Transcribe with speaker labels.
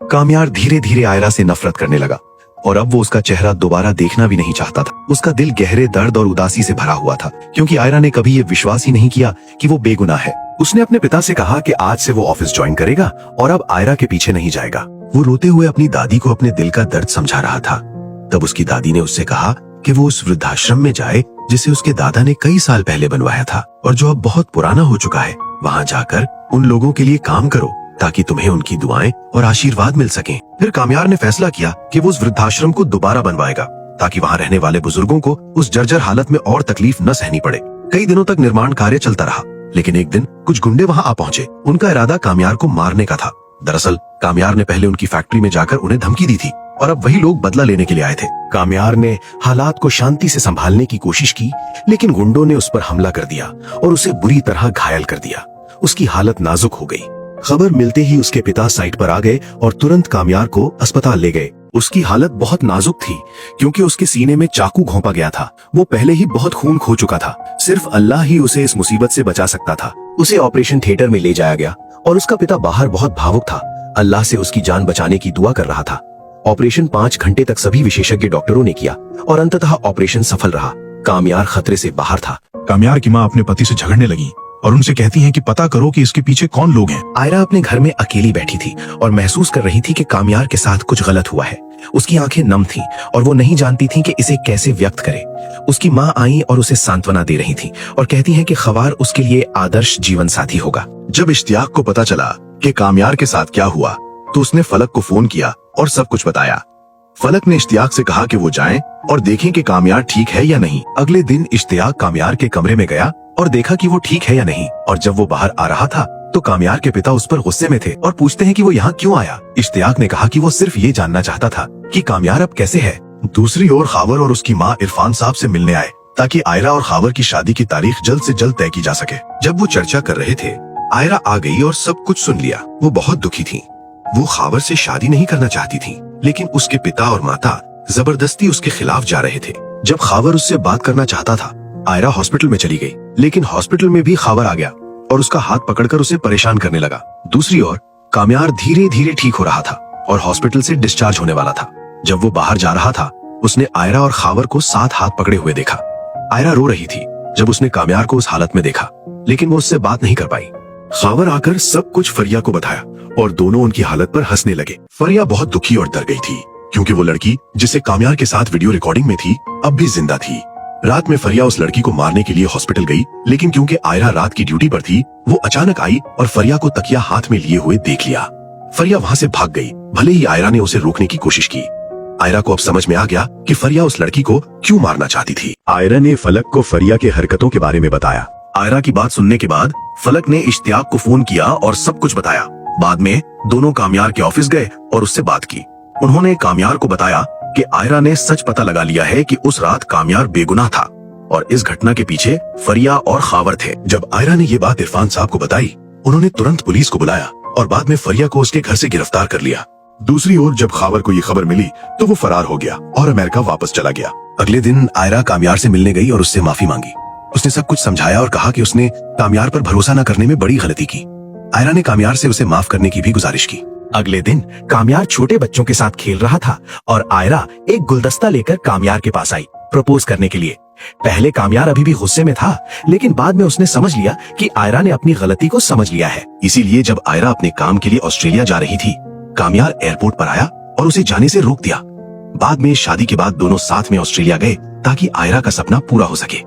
Speaker 1: कामयार धीरे धीरे आयरा से नफरत करने लगा और अब वो उसका चेहरा दोबारा देखना भी नहीं चाहता था। उसका दिल गहरे दर्द और उदासी से भरा हुआ था, क्योंकि आयरा ने कभी ये विश्वास ही नहीं किया कि वो बेगुनाह है। उसने अपने पिता से कहा कि आज से वो ऑफिस ज्वाइन करेगा और अब आयरा के पीछे नहीं जाएगा। वो रोते हुए अपनी दादी को अपने दिल का दर्द समझा रहा था। तब उसकी दादी ने उससे कहा कि वो उस वृद्धाश्रम में जाए जिसे उसके दादा ने कई साल पहले बनवाया था और जो अब बहुत पुराना हो चुका है। वहाँ जाकर उन लोगों के लिए काम करो ताकि तुम्हें उनकी दुआएं और आशीर्वाद मिल सकें। फिर कामयार ने फैसला किया कि वो उस वृद्धाश्रम को दोबारा बनवाएगा ताकि वहाँ रहने वाले बुजुर्गों को उस जर्जर हालत में और तकलीफ न सहनी पड़े। कई दिनों तक निर्माण कार्य चलता रहा, लेकिन एक दिन कुछ गुंडे वहाँ आ पहुँचे। उनका इरादा कामयार को मारने का था। दरअसल कामयार ने पहले उनकी फैक्ट्री में जाकर उन्हें धमकी दी थी और अब वही लोग बदला लेने के लिए आए थे। कामयार ने हालात को शांति से संभालने की कोशिश की, लेकिन गुंडों ने उस पर हमला कर दिया और उसे बुरी तरह घायल कर दिया। उसकी हालत नाजुक हो गई। खबर मिलते ही उसके पिता साइट पर आ गए और तुरंत कामयार को अस्पताल ले गए। उसकी हालत बहुत नाजुक थी क्योंकि उसके सीने में चाकू घोंपा गया था। वो पहले ही बहुत खून खो चुका था। सिर्फ अल्लाह ही उसे इस मुसीबत से बचा सकता था। उसे ऑपरेशन थिएटर में ले जाया गया और उसका पिता बाहर बहुत भावुक था। अल्लाह से उसकी जान बचाने की दुआ कर रहा था। ऑपरेशन 5 घंटे तक सभी विशेषज्ञ डॉक्टरों ने किया और अंततः ऑपरेशन सफल रहा। कामयार खतरे से बाहर था।
Speaker 2: कामयार की माँ अपने पति से झगड़ने लगी और उनसे कहती हैं कि पता करो कि इसके पीछे कौन लोग हैं।
Speaker 1: आयरा अपने घर में अकेली बैठी थी और महसूस कर रही थी कि कामयार के साथ कुछ गलत हुआ है। उसकी आंखें नम थीं और वो नहीं जानती थी कि इसे कैसे व्यक्त करे। उसकी माँ आई और उसे सांत्वना दे रही थी और कहती हैं कि खवार उसके लिए आदर्श जीवन साथी होगा।
Speaker 3: जब इश्तियाक को पता चला कि कामयार के साथ क्या हुआ तो उसने फलक को फोन किया और सब कुछ बताया। फलक ने इश्तियाक से कहा कि वो जाएं और देखें कि कामयार ठीक है या नहीं। अगले दिन इश्तियाक कामयार के कमरे में गया और देखा कि वो ठीक है या नहीं। और जब वो बाहर आ रहा था तो कामयार के पिता उस पर गुस्से में थे और पूछते हैं कि वो यहाँ क्यों आया। इश्तियाक ने कहा कि वो सिर्फ ये जानना चाहता था कि कामयार अब कैसे है। दूसरी ओर खावर और उसकी माँ इरफान साहब से मिलने आए ताकि आयरा और खावर की शादी की तारीख जल्द से जल्द तय की जा सके। जब वो चर्चा कर रहे थे, आयरा आ गई और सब कुछ सुन लिया। वो बहुत दुखी थी। वो खावर से शादी नहीं करना चाहती थी, लेकिन उसके पिता और माता जबरदस्ती उसके खिलाफ जा रहे थे। जब खावर उससे बात करना चाहता था, आयरा हॉस्पिटल में चली गई, लेकिन हॉस्पिटल में भी खावर आ गया और उसका हाथ पकड़कर उसे परेशान करने लगा। दूसरी ओर कामयार धीरे धीरे ठीक हो रहा था और हॉस्पिटल से डिस्चार्ज होने वाला था। जब वो बाहर जा रहा था, उसने आयरा और खावर को साथ हाथ पकड़े हुए देखा। आयरा रो रही थी जब उसने कामयार को उस हालत में देखा, लेकिन वो उससे बात नहीं कर पाई। खावर आकर सब कुछ फरिया को बताया और दोनों उनकी हालत पर हंसने लगे। फरिया बहुत दुखी और डर गई थी क्योंकि वो लड़की जिसे कामयार के साथ वीडियो रिकॉर्डिंग में थी अब भी जिंदा थी। रात में फरिया उस लड़की को मारने के लिए हॉस्पिटल गई, लेकिन क्योंकि आयरा रात की ड्यूटी पर थी, वो अचानक आई और फरिया को तकिया हाथ में लिए हुए देख लिया। फरिया वहाँ से भाग गई, भले ही आयरा ने उसे रोकने की कोशिश की। आयरा को अब समझ में आ गया कि फरिया उस लड़की को क्यों मारना चाहती थी। आयरा ने फलक को फरिया के हरकतों के बारे में बताया। आयरा की बात सुनने के बाद फलक ने इश्तियाक को फोन किया और सब कुछ बताया। बाद में दोनों कामयार के ऑफिस गए और उससे बात की। उन्होंने कामयार को बताया कि आयरा ने सच पता लगा लिया है कि उस रात कामयार बेगुनाह था और इस घटना के पीछे फरिया और खावर थे। जब आयरा ने ये बात इरफान साहब को बताई, उन्होंने तुरंत पुलिस को बुलाया और बाद में फरिया को उसके घर से गिरफ्तार कर लिया। दूसरी ओर जब खावर को ये खबर मिली तो वो फरार हो गया और अमेरिका वापस चला गया। अगले दिन आयरा कामयार से मिलने गई और उससे माफी मांगी। उसने सब कुछ समझाया और कहा कि उसने कामयार पर भरोसा न करने में बड़ी गलती की। आयरा ने कामयार से उसे माफ करने की भी गुजारिश की। अगले दिन कामयार छोटे बच्चों के साथ खेल रहा था और आयरा एक गुलदस्ता लेकर कामयार के पास आई प्रपोज करने के लिए। पहले कामयार अभी भी गुस्से में था, लेकिन बाद में उसने समझ लिया कि आयरा ने अपनी गलती को समझ लिया है। इसीलिए जब आयरा अपने काम के लिए ऑस्ट्रेलिया जा रही थी, कामयार एयरपोर्ट पर आया और उसे जाने से रोक दिया। बाद में शादी के बाद दोनों साथ में ऑस्ट्रेलिया गए ताकि आयरा का सपना पूरा हो सके।